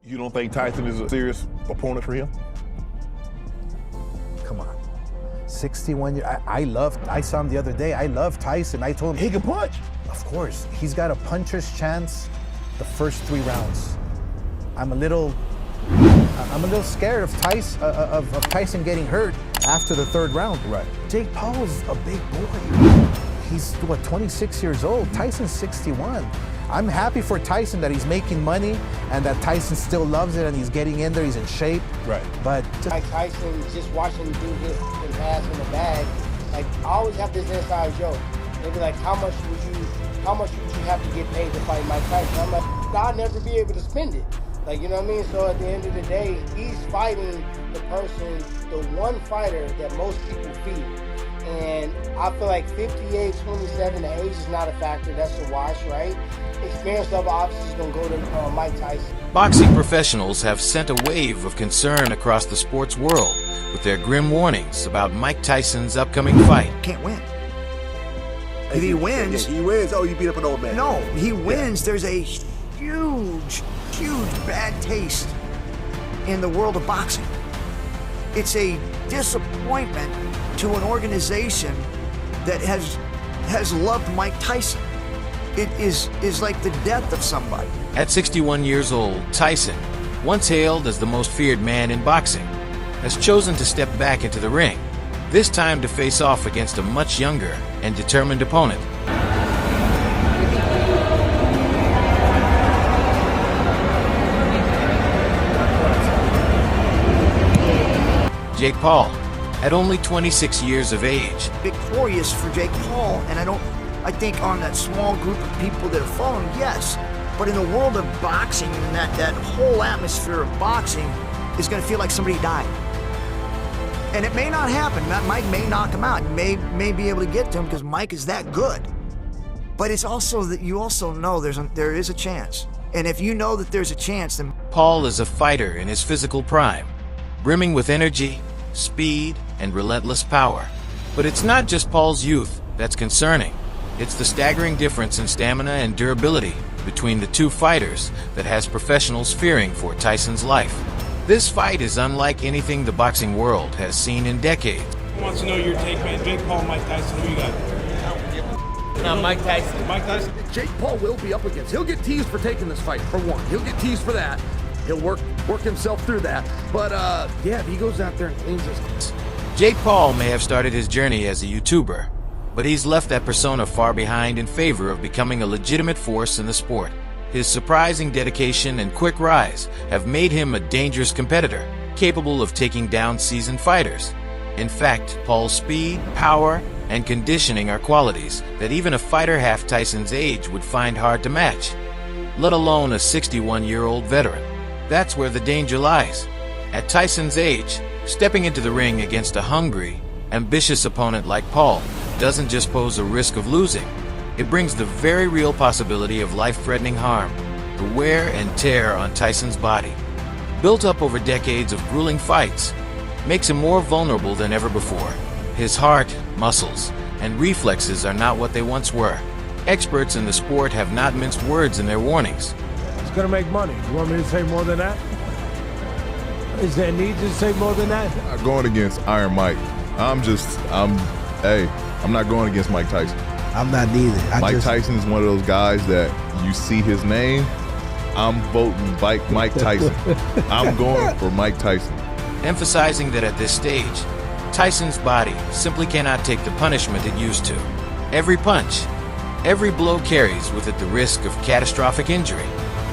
You don't think Tyson is a serious opponent for him? Come on. 61 years. I saw him the other day. I love Tyson. I told him He can punch. Of course. He's got a puncher's chance the first 3 rounds. I'm a little scared of Tyson getting hurt after the 3rd round. Right. Jake Paul's a big boy. He's, 26 years old. Tyson's 61. I'm happy for Tyson that he's making money and that Tyson still loves it and he's getting in there, he's in shape. Right. But Like Tyson, just watching him do his pass in the bag, like I always have this inside joke. They be like, how much would you have to get paid to fight Mike Tyson? I'm like, I'll never be able to spend it. Like, you know what I mean? So at the end of the day, he's fighting the one fighter that most people fear. And I feel like 58, 27, the age is not a factor. That's a wash, right? Experience level obviously is going to go to Mike Tyson. Boxing professionals have sent a wave of concern across the sports world with their grim warnings about Mike Tyson's upcoming fight. Can't win. If he wins... He wins, oh, you beat up an old man. No, he wins. There's a huge bad taste in the world of boxing. It's a disappointment to an organization that has loved Mike Tyson. It is like the death of somebody. At 61 years old, Tyson, once hailed as the most feared man in boxing, has chosen to step back into the ring, this time to face off against a much younger and determined opponent. Jake Paul, at only 26 years of age. Victorious for Jake Paul, and I think on that small group of people that are following, yes. But in the world of boxing, and that whole atmosphere of boxing is going to feel like somebody died. And it may not happen. Mike may knock him out. May be able to get to him because Mike is that good. But it's also that you also know there is a chance. And if you know that there's a chance, then... Paul is a fighter in his physical prime, brimming with energy, speed, and relentless power. But it's not just Paul's youth that's concerning. It's the staggering difference in stamina and durability between the two fighters that has professionals fearing for Tyson's life. This fight is unlike anything the boxing world has seen in decades. Who wants to know your take, man? Jake Paul, Mike Tyson, who you got? No, Mike Tyson. Mike Tyson? Jake Paul will be up against. He'll get teased for taking this fight, for one. He'll get teased for that. He'll work himself through that. But, yeah, if he goes out there and cleans his... Jake Paul may have started his journey as a YouTuber, but he's left that persona far behind in favor of becoming a legitimate force in the sport. His surprising dedication and quick rise have made him a dangerous competitor, capable of taking down seasoned fighters. In fact, Paul's speed, power, and conditioning are qualities that even a fighter half Tyson's age would find hard to match, let alone a 61-year-old veteran. That's where the danger lies. At Tyson's age, stepping into the ring against a hungry, ambitious opponent like Paul doesn't just pose a risk of losing. It brings the very real possibility of life-threatening harm, the wear and tear on Tyson's body, built up over decades of grueling fights, makes him more vulnerable than ever before. His heart, muscles, and reflexes are not what they once were. Experts in the sport have not minced words in their warnings. It's gonna make money. You want me to say more than that? Is there a need to say more than that? I'm not going against Iron Mike. I'm not going against Mike Tyson. I'm not neither. Mike Tyson is one of those guys that you see his name, I'm voting Mike Tyson. I'm going for Mike Tyson. Emphasizing that at this stage, Tyson's body simply cannot take the punishment it used to. Every punch, every blow carries with it the risk of catastrophic injury.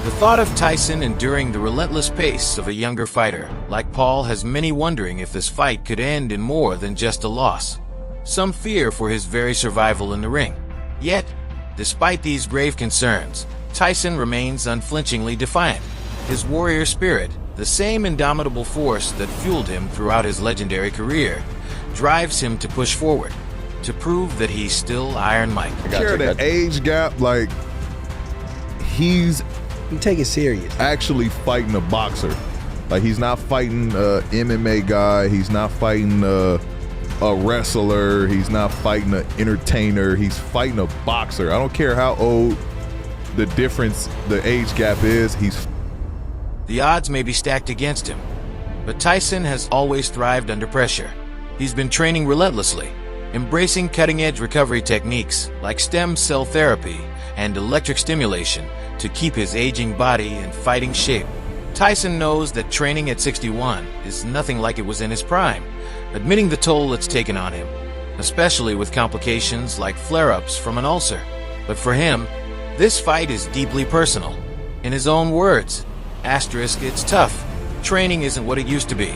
The thought of Tyson enduring the relentless pace of a younger fighter like Paul has many wondering if this fight could end in more than just a loss. Some fear for his very survival in the ring. Yet, despite these grave concerns, Tyson remains unflinchingly defiant. His warrior spirit, the same indomitable force that fueled him throughout his legendary career, drives him to push forward, to prove that he's still Iron Mike. Care the age gap, like, he's You take it serious. actually fighting a boxer. Like, he's not fighting a MMA guy. He's not fighting a wrestler. He's not fighting an entertainer. He's fighting a boxer. I don't care how old the age gap is. He's the odds may be stacked against him. But Tyson has always thrived under pressure. He's been training relentlessly, embracing cutting-edge recovery techniques like stem cell therapy and electric stimulation to keep his aging body in fighting shape. Tyson knows that training at 61 is nothing like it was in his prime, admitting the toll it's taken on him, especially with complications like flare-ups from an ulcer. But for him, this fight is deeply personal. In his own words, "It's tough. Training isn't what it used to be.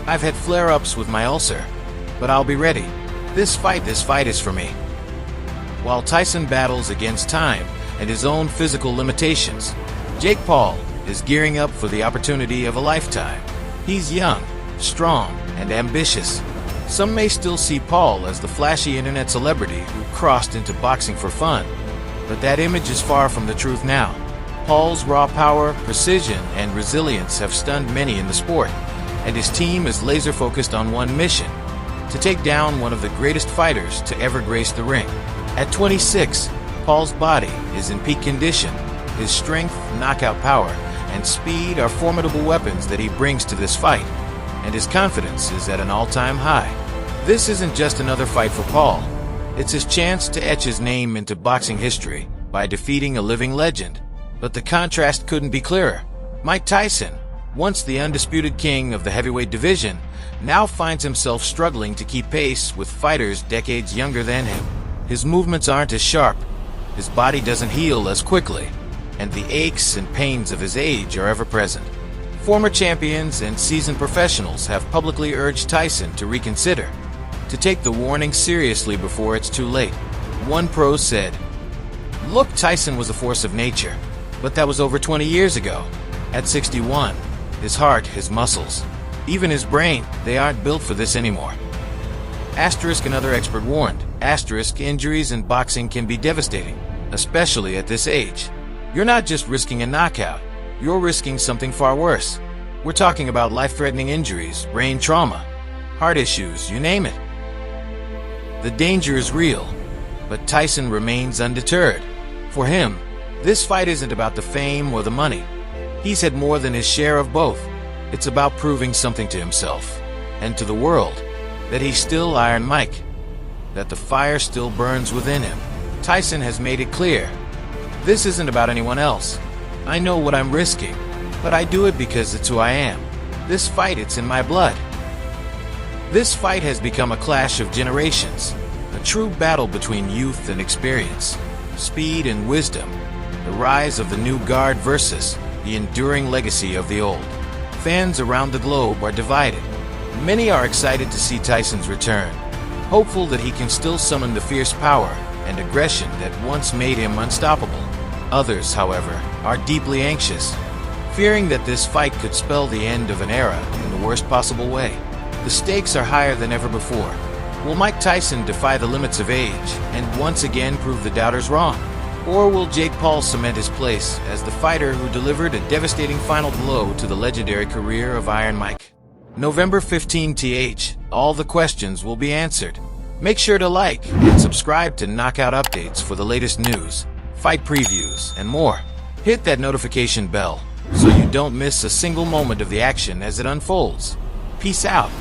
I've had flare-ups with my ulcer, but I'll be ready. This fight is for me." While Tyson battles against time and his own physical limitations, Jake Paul is gearing up for the opportunity of a lifetime. He's young, strong, and ambitious. Some may still see Paul as the flashy internet celebrity who crossed into boxing for fun, but that image is far from the truth now. Paul's raw power, precision, and resilience have stunned many in the sport, and his team is laser-focused on one mission: to take down one of the greatest fighters to ever grace the ring. At 26, Paul's body is in peak condition. His strength, knockout power, and speed are formidable weapons that he brings to this fight, and his confidence is at an all-time high. This isn't just another fight for Paul. It's his chance to etch his name into boxing history by defeating a living legend. But the contrast couldn't be clearer. Mike Tyson, once the undisputed king of the heavyweight division, now finds himself struggling to keep pace with fighters decades younger than him. His movements aren't as sharp, his body doesn't heal as quickly, and the aches and pains of his age are ever present. Former champions and seasoned professionals have publicly urged Tyson to reconsider, to take the warning seriously before it's too late. One pro said, "Look, Tyson was a force of nature, but that was over 20 years ago. At 61, his heart, his muscles, even his brain, they aren't built for this anymore." Another expert warned, injuries in boxing can be devastating, especially at this age. You're not just risking a knockout, you're risking something far worse. We're talking about life-threatening injuries, brain trauma, heart issues, you name it. The danger is real, but Tyson remains undeterred. For him, this fight isn't about the fame or the money. He's had more than his share of both. It's about proving something to himself and to the world, that he's still Iron Mike, that the fire still burns within him. Tyson has made it clear, this isn't about anyone else. I know what I'm risking, but I do it because it's who I am. This fight, it's in my blood. This fight has become a clash of generations, a true battle between youth and experience, speed and wisdom, the rise of the new guard versus the enduring legacy of the old. Fans around the globe are divided. Many are excited to see Tyson's return, hopeful that he can still summon the fierce power and aggression that once made him unstoppable. Others, however, are deeply anxious, fearing that this fight could spell the end of an era in the worst possible way. The stakes are higher than ever before. Will Mike Tyson defy the limits of age and once again prove the doubters wrong? Or will Jake Paul cement his place as the fighter who delivered a devastating final blow to the legendary career of Iron Mike? November 15th, all the questions will be answered. Make sure to like and subscribe to Knockout Updates for the latest news, fight previews, and more. Hit that notification bell so you don't miss a single moment of the action as it unfolds. Peace out.